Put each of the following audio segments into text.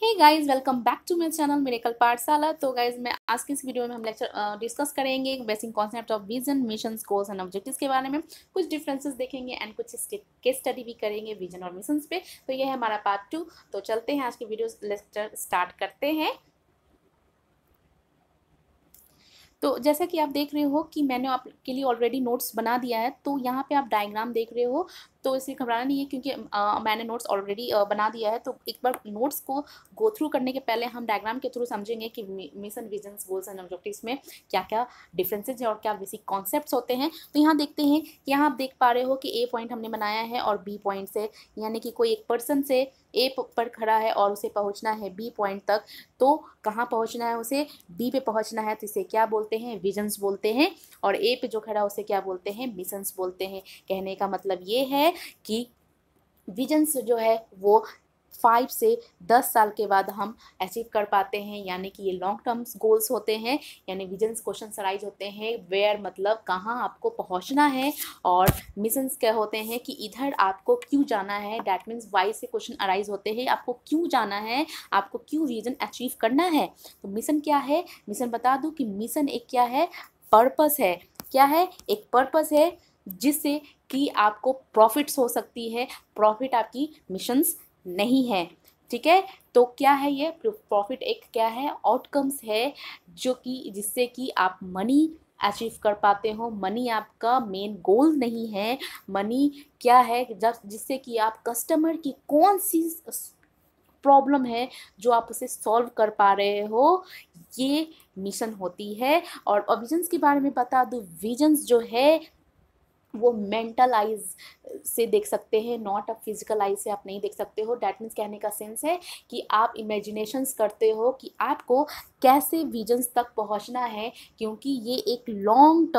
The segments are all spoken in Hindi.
Hey guys, welcome back to my channel miracle पाठशाला। तो गाइस, मैं आज की इस वीडियो में हम लेक्चर डिस्कस करेंगे basic concept of vision, missions, goals and objectives के बारे में। कुछ डिफरेंसेस देखेंगे एंड कुछ केस स्टडी भी करेंगे विजन और मिशंस पे। तो ये है हमारा पार्ट 2। तो चलते हैं आज की वीडियो लेक्चर स्टार्ट करते हैं। तो जैसा कि आप देख रहे हो कि मैंने आपके लिए ऑलरेडी नोट्स बना दिया है। तो यहाँ पे आप डायग्राम देख रहे हो, तो इसे घबराना नहीं है क्योंकि मैंने नोट्स ऑलरेडी बना दिया है। तो एक बार नोट्स को गो थ्रू करने के पहले हम डायग्राम के थ्रू समझेंगे कि mission, visions, goals and objectives में क्या क्या डिफरेंसेज है और क्या बेसिक कॉन्सेप्ट्स होते हैं। तो यहाँ देखते हैं कि यहाँ आप देख पा रहे हो कि ए पॉइंट हमने बनाया है और बी पॉइंट से, यानी कि कोई एक पर्सन से ए पर खड़ा है और उसे पहुँचना है बी पॉइंट तक। तो कहाँ पहुँचना है उसे? बी पे पहुँचना है, तो इसे क्या बोलते हैं? विजन्स बोलते हैं। और ए पे जो खड़ा उसे क्या बोलते हैं? मिशंस बोलते हैं। कहने का मतलब ये है कि विजन्स जो है वो 5 से 10 साल के बाद हम अचीव कर पाते हैं, यानी कि ये लॉन्ग टर्म गोल्स होते हैं। यानी विजन्स क्वेश्चन अराइज होते हैं वेयर, मतलब कहाँ आपको पहुँचना है, और मिशंस क्या होते हैं कि इधर आपको क्यों जाना है। डैट मीन्स वाई से क्वेश्चन अराइज होते हैं, आपको क्यों जाना है, आपको क्यों विजन अचीव करना है। तो मिशन क्या है? मिशन बता दूँ कि मिशन एक क्या है? पर्पस है। क्या है? एक पर्पस है जिससे कि आपको प्रॉफिट्स हो सकती है। प्रॉफिट आपकी मिशंस नहीं है, ठीक है। तो क्या है ये प्रॉफिट? एक क्या है? आउटकम्स है जो कि जिससे कि आप मनी अचीव कर पाते हो। मनी आपका मेन गोल नहीं है। मनी क्या है? जब जिससे कि आप कस्टमर की कौन सी प्रॉब्लम है जो आप उसे सॉल्व कर पा रहे हो, ये मिशन होती है। और विजन्स के बारे में बता दूँ, विजन्स जो है वो मेंटल आइज से देख सकते हैं, नॉट अ फिजिकल आइज से आप नहीं देख सकते हो। डैट मीन्स कहने का सेंस है कि आप इमेजिनेशंस करते हो कि आपको कैसे विजन्स तक पहुंचना है, क्योंकि ये एक लॉन्ग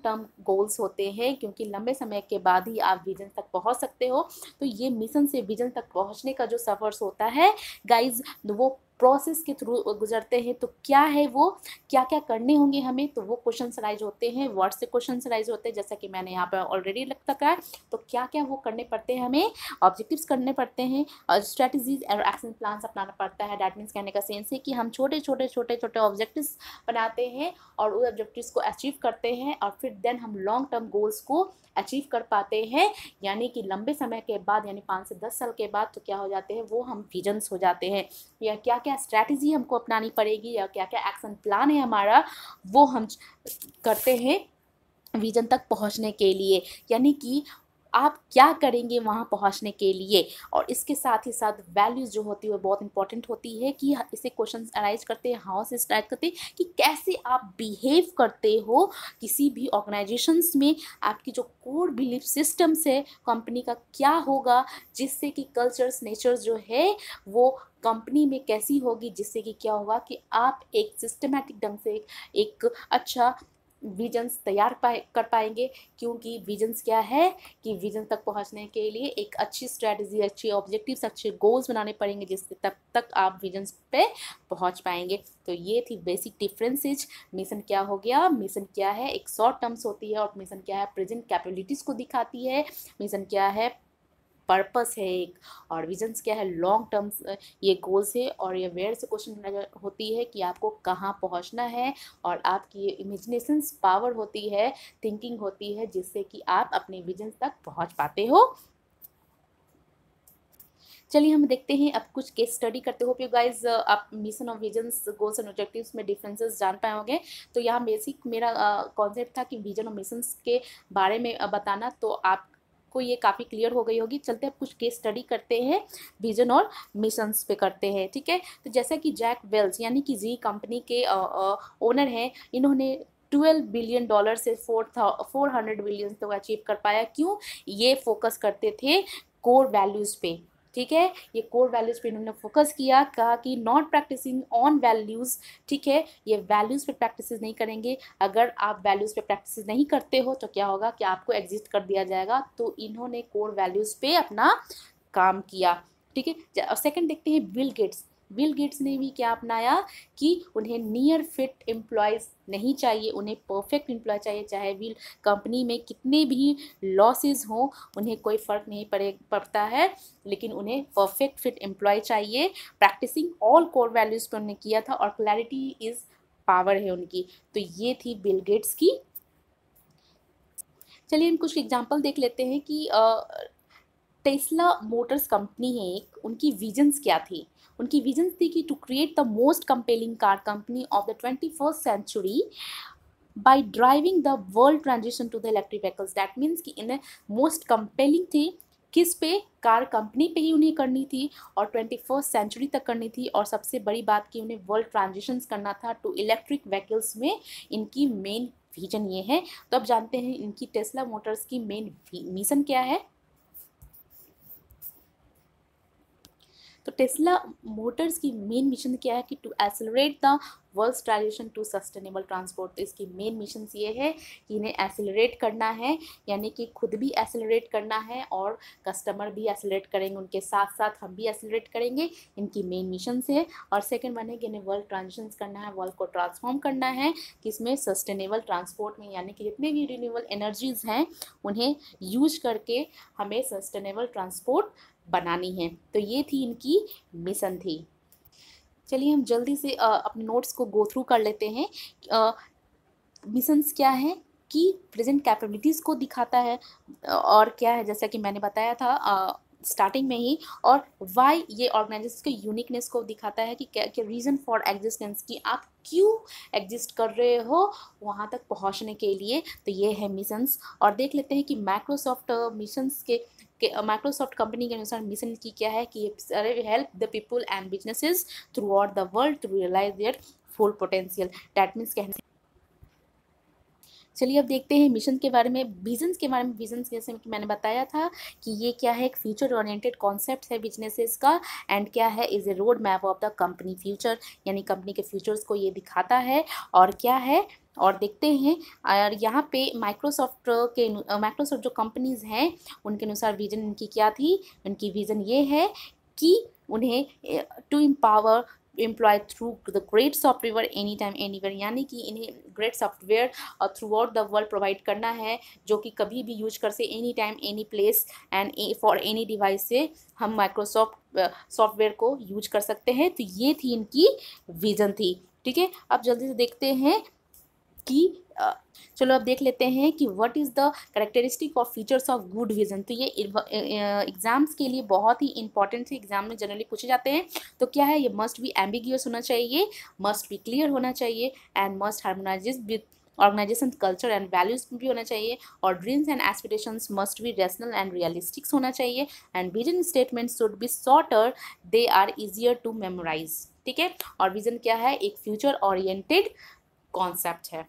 टर्म गोल्स होते हैं, क्योंकि लंबे समय के बाद ही आप विजन तक पहुंच सकते हो। तो ये मिशन से विजन तक पहुंचने का जो सफ़र्स होता है गाइज, वो प्रोसेस के थ्रू गुजरते हैं। तो क्या है वो, क्या क्या करने होंगे हमें? तो वो क्वेश्चन राइज होते हैं, वर्ड से क्वेश्चन राइज होते हैं, जैसा कि मैंने यहाँ पर ऑलरेडी लग तक है। तो क्या क्या वो करने पड़ते हैं हमें? ऑब्जेक्टिव्स करने पड़ते हैं और स्ट्रेटजीज और एक्शन प्लान्स अपनाना पड़ता है। डैट मीन्स कहने का सेंस है कि हम छोटे छोटे ऑब्जेक्टिव्स बनाते हैं और उस ऑब्जेक्टिव्स को अचीव करते हैं, और फिर देन हम लॉन्ग टर्म गोल्स को अचीव कर पाते हैं। यानी कि लंबे समय के बाद, यानी 5 से 10 साल के बाद, तो क्या हो जाते हैं वो हम विजन्स हो जाते हैं। या क्या क्या स्ट्रैटेजी हमको अपनानी पड़ेगी, या क्या क्या एक्शन प्लान है हमारा, वो हम करते हैं विजन तक पहुंचने के लिए। यानी कि आप क्या करेंगे वहाँ पहुँचने के लिए। और इसके साथ ही साथ वैल्यूज़ जो होती है वो बहुत इंपॉर्टेंट होती है कि इसे क्वेश्चन अराइज करते हैं, हाउ से स्टार्ट करते हैं कि कैसे आप बिहेव करते हो किसी भी ऑर्गेनाइजेशंस में। आपकी जो कोर बिलीफ सिस्टम्स है कंपनी का, क्या होगा जिससे कि कल्चर्स, नेचर्स जो है वो कंपनी में कैसी होगी, जिससे कि क्या होगा कि आप एक सिस्टमेटिक ढंग से एक अच्छा विजन्स तैयार कर पाएंगे। क्योंकि विजन्स क्या है कि विजन तक पहुंचने के लिए एक अच्छी स्ट्रैटेजी, अच्छी ऑब्जेक्टिव्स, अच्छे गोल्स बनाने पड़ेंगे, जिससे तब तक आप विजन्स पे पहुंच पाएंगे। तो ये थी बेसिक डिफरेंसेज। मिशन क्या हो गया? मिशन क्या है? एक शॉर्ट टर्म्स होती है, और मिशन क्या है? प्रेजेंट कैपेबिलिटीज़ को दिखाती है। मिशन क्या है? पर्पस है एक। और विजन्स क्या है? लॉन्ग टर्म्स ये गोल्स है। और ये वेयर से क्वेश्चन होती है कि आपको कहाँ पहुँचना है, और आपकी इमेजिनेशंस पावर होती है, थिंकिंग होती है, जिससे कि आप अपने विजन तक पहुँच पाते हो। चलिए हम देखते हैं अब कुछ केस स्टडी करते हो। यू गाइज, आप मिशन और विजन्स, गोल्स एंड ऑब्जेक्टिव्स में डिफरेंसेस जान पाए होंगे। तो यहाँ बेसिक मेरा कॉन्सेप्ट था कि विजन और मिशंस के बारे में बताना, तो आप को ये काफ़ी क्लियर हो गई होगी। चलते हैं अब कुछ केस स्टडी करते हैं, विजन और मिशंस पे करते हैं, ठीक है। तो जैसा कि जैक वेल्स यानी कि जी कंपनी के ओनर हैं, इन्होंने $12 बिलियन से 400 बिलियन तक अचीव कर पाया। क्यों? ये फोकस करते थे कोर वैल्यूज़ पे, ठीक है। ये कोर वैल्यूज़ पे इन्होंने फोकस किया, कहा कि नॉट प्रैक्टिसिंग ऑन वैल्यूज़, ठीक है। ये वैल्यूज़ पे प्रैक्टिस नहीं करेंगे। अगर आप वैल्यूज़ पे प्रैक्टिस नहीं करते हो तो क्या होगा कि आपको एग्जिस्ट कर दिया जाएगा। तो इन्होंने कोर वैल्यूज़ पे अपना काम किया, ठीक है। सेकंड देखते हैं बिल गेट्स। बिल गेट्स ने भी क्या अपनाया कि उन्हें नियर फिट एम्प्लॉयज़ नहीं चाहिए, उन्हें परफेक्ट एम्प्लॉय चाहिए, चाहे बिल कंपनी में कितने भी लॉसेस हों उन्हें कोई फ़र्क नहीं पड़ता है, लेकिन उन्हें परफेक्ट फिट एम्प्लॉय चाहिए। प्रैक्टिसिंग ऑल कोर वैल्यूज़ पर उन्होंने किया था और क्लैरिटी इज़ पावर है उनकी। तो ये थी बिल गेट्स की। चलिए हम कुछ एग्जांपल देख लेते हैं कि टेस्ला मोटर्स कंपनी है एक, उनकी विजन्स क्या थी। उनकी विजन्स थी कि to create the most compelling car company of the 21st century by driving the world transition to the electric vehicles. That means कि इन्हें मोस्ट कंपेलिंग थी किस पे, कार कंपनी पे ही उन्हें करनी थी और 21st सेंचुरी तक करनी थी, और सबसे बड़ी बात कि उन्हें वर्ल्ड ट्रांजिशंस करना था टू इलेक्ट्रिक व्हीकल्स में। इनकी मेन विजन ये है। तो अब जानते हैं इनकी टेस्ला मोटर्स की मेन मिशन क्या है। तो टेस्ला मोटर्स की मेन मिशन क्या है कि to accelerate the world's transition to sustainable transport. तो इसकी मेन मिशन ये है कि इन्हें एक्सेलरेट करना है, यानी कि खुद भी एक्सेलरेट करना है और कस्टमर भी एक्सेलरेट करेंगे, उनके साथ साथ हम भी एक्सेलरेट करेंगे। इनकी मेन मिशन से। और सेकंड वन है कि इन्हें वर्ल्ड ट्रांजिशन करना है, वर्ल्ड को ट्रांसफॉर्म करना है किसमें, सस्टेनेबल ट्रांसपोर्ट में, यानी कि जितने भी रिन्यूएबल एनर्जीज़ हैं उन्हें यूज करके हमें सस्टेनेबल ट्रांसपोर्ट बनानी है। तो ये थी इनकी मिशन थी। चलिए हम जल्दी से अपने नोट्स को गो थ्रू कर लेते हैं। मिशंस क्या है कि प्रेजेंट कैपेबिलिटीज़ को दिखाता है, और क्या है जैसा कि मैंने बताया था स्टार्टिंग में ही, और वाई ये ऑर्गेनाइजेशन के यूनिकनेस को दिखाता है कि क्या रीज़न फॉर एग्जिस्टेंस, कि आप क्यों एग्जिस्ट कर रहे हो वहाँ तक पहुँचने के लिए। तो ये है मिशंस। और देख लेते हैं कि माइक्रोसॉफ्ट मिशंस के माइक्रोसॉफ्ट कंपनी के अनुसार मिशन की क्या है कि help the people and businesses throughout the world to realise their full potential. That means कहने। चलिए अब देखते हैं मिशन के बारे में, विजन्स के बारे में। विजन्स जैसे कि मैंने बताया था कि ये क्या है, एक फ्यूचर ओरिएंटेड कॉन्सेप्ट है बिजनेसेस का, एंड क्या है, is a road map of the company future, यानी कंपनी के फ्यूचर्स को ये दिखाता है। और क्या है, और देखते हैं। और यहाँ पे माइक्रोसॉफ्ट जो कंपनीज़ हैं उनके अनुसार विजन इनकी क्या थी। उनकी विज़न ये है कि उन्हें to empower employ through the great software any time anywhere, यानी कि इन्हें great software throughout the world provide करना है, जो कि कभी भी यूज कर से any time any place and for any device से हम माइक्रोसॉफ्ट सॉफ्टवेयर को यूज कर सकते हैं। तो ये थी इनकी विजन थी। ठीक है, अब जल्दी से देखते हैं कि चलो अब देख लेते हैं कि what is the characteristic of features of good vision. तो ये एग्जाम्स के लिए बहुत ही इंपॉर्टेंट है, एग्जाम में जनरली पूछे जाते हैं। तो क्या है, ये मस्ट बी एम्बिगियस होना चाहिए, मस्ट बी क्लियर होना चाहिए, and must harmonise with organisation culture and values भी होना चाहिए, और dreams and aspirations must be rational and realistics होना चाहिए, and vision statement should be shorter, they are easier to memorise. ठीक है, और विजन क्या है, एक फ्यूचर ओरिएंटेड कॉन्सेप्ट है।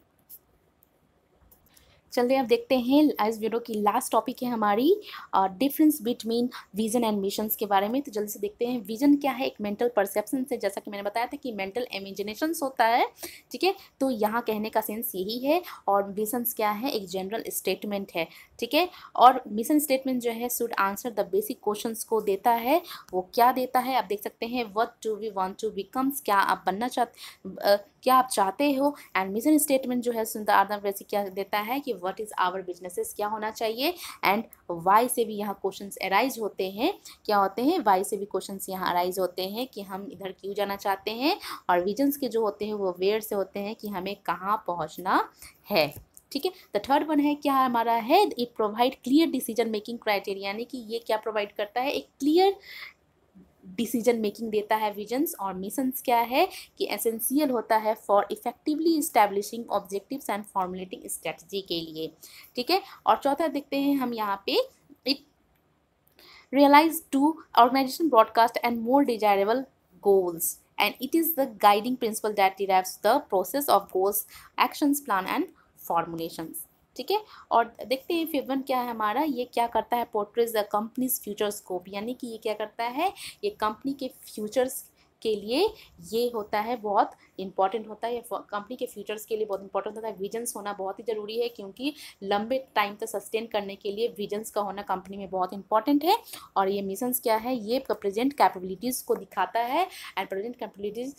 चलिए अब देखते हैं इस वीडियो की लास्ट टॉपिक है हमारी difference between vision and missions के बारे में। तो जल्दी से देखते हैं, विजन क्या है, एक मेंटल परसेप्शन से, जैसा कि मैंने बताया था कि मेंटल इमेजिनेशंस होता है। ठीक है, तो यहाँ कहने का सेंस यही है। और मिशंस क्या है, एक जनरल स्टेटमेंट है। ठीक है, और मिशन स्टेटमेंट जो है should answer the basic questions को देता है। वो क्या देता है, आप देख सकते हैं, what do we want to becomes, क्या आप बनना क्या आप चाहते हो। एंड मिशन स्टेटमेंट जो है आधा बेसिक क्या देता है कि व्हाट इज़ आवर बिजनेसेस, क्या होना चाहिए। एंड वाई से भी यहाँ क्वेश्चंस अराइज होते हैं, क्या होते हैं, वाई से भी क्वेश्चंस यहाँ अराइज होते हैं कि हम इधर क्यों जाना चाहते हैं। और विजन्स के जो होते हैं वो वेयर से होते हैं कि हमें कहाँ पहुँचना है। ठीक है, द थर्ड वन है क्या हमारा है, it provide clear decision making criteria, यानी कि ये क्या प्रोवाइड करता है, एक क्लियर डिसीजन मेकिंग देता है विजन्स। और मिशंस क्या है कि एसेंशियल होता है for effectively establishing objectives and formulating strategy के लिए। ठीक है, और चौथा देखते हैं हम यहाँ पे, it realise to organisation broadcast and more desirable goals, and it is the guiding principle that derives the process of goals, actions, plan and formulations। ठीक है, और देखते हैं फिर वन क्या है हमारा, ये क्या करता है, portrays the companies future scope, यानी कि ये क्या करता है, ये कंपनी के फ्यूचर्स के लिए ये होता है बहुत इंपॉर्टेंट होता है, कंपनी के फ्यूचर्स के लिए बहुत इंपॉर्टेंट होता है। विजन्स होना बहुत ही ज़रूरी है, क्योंकि लंबे टाइम तक सस्टेन करने के लिए विजन्स का होना कंपनी में बहुत इंपॉर्टेंट है। और ये मिशंस क्या है, ये प्रेजेंट कैपेबिलिटीज़ को दिखाता है, एंड प्रेजेंट कैपेबिलिटीज़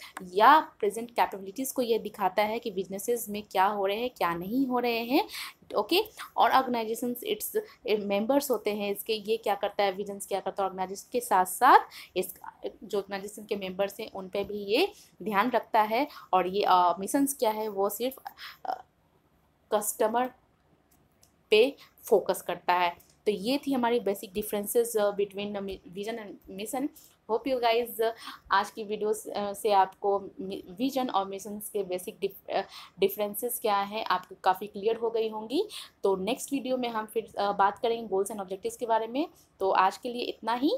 को ये दिखाता है कि बिजनेसेस में क्या हो रहे हैं, क्या नहीं हो रहे हैं। ओके, और ऑर्गेनाइजेशंस इट्स मेंबर्स होते हैं इसके, ये क्या करता है, विजन्स क्या करता है ऑर्गेनाइजेशन के साथ साथ इस जो ऑर्गेनाइजेशन के मेंबर्स हैं उन पे भी ये ध्यान रखता है। और ये मिशंस क्या है, वो सिर्फ कस्टमर पे फोकस करता है। तो ये थी हमारी basic differences between vision and mission. Hope you guys आज की वीडियोस से आपको विजन और मिशंस के बेसिक डिफरेंसेस क्या है आपको काफ़ी क्लियर हो गई होंगी। तो नेक्स्ट वीडियो में हम फिर बात करेंगे गोल्स एंड ऑब्जेक्टिव्स के बारे में। तो आज के लिए इतना ही।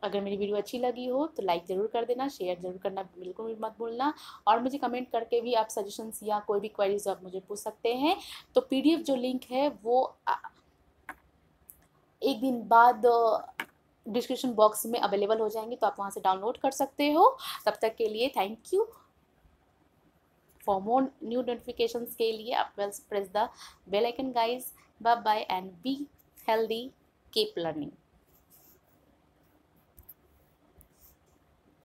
अगर मेरी वीडियो अच्छी लगी हो तो लाइक ज़रूर कर देना, शेयर ज़रूर करना बिल्कुल भी मत भूलना। और मुझे कमेंट करके भी आप सजेशंस या कोई भी क्वेरीज आप मुझे पूछ सकते हैं। तो PDF जो लिंक है वो एक दिन बाद डिस्क्रिप्शन बॉक्स में अवेलेबल हो जाएंगे, तो आप वहाँ से डाउनलोड कर सकते हो। तब तक के लिए thank you. For more new notifications के लिए आप press the bell icon guys. Bye bye and be healthy, keep learning.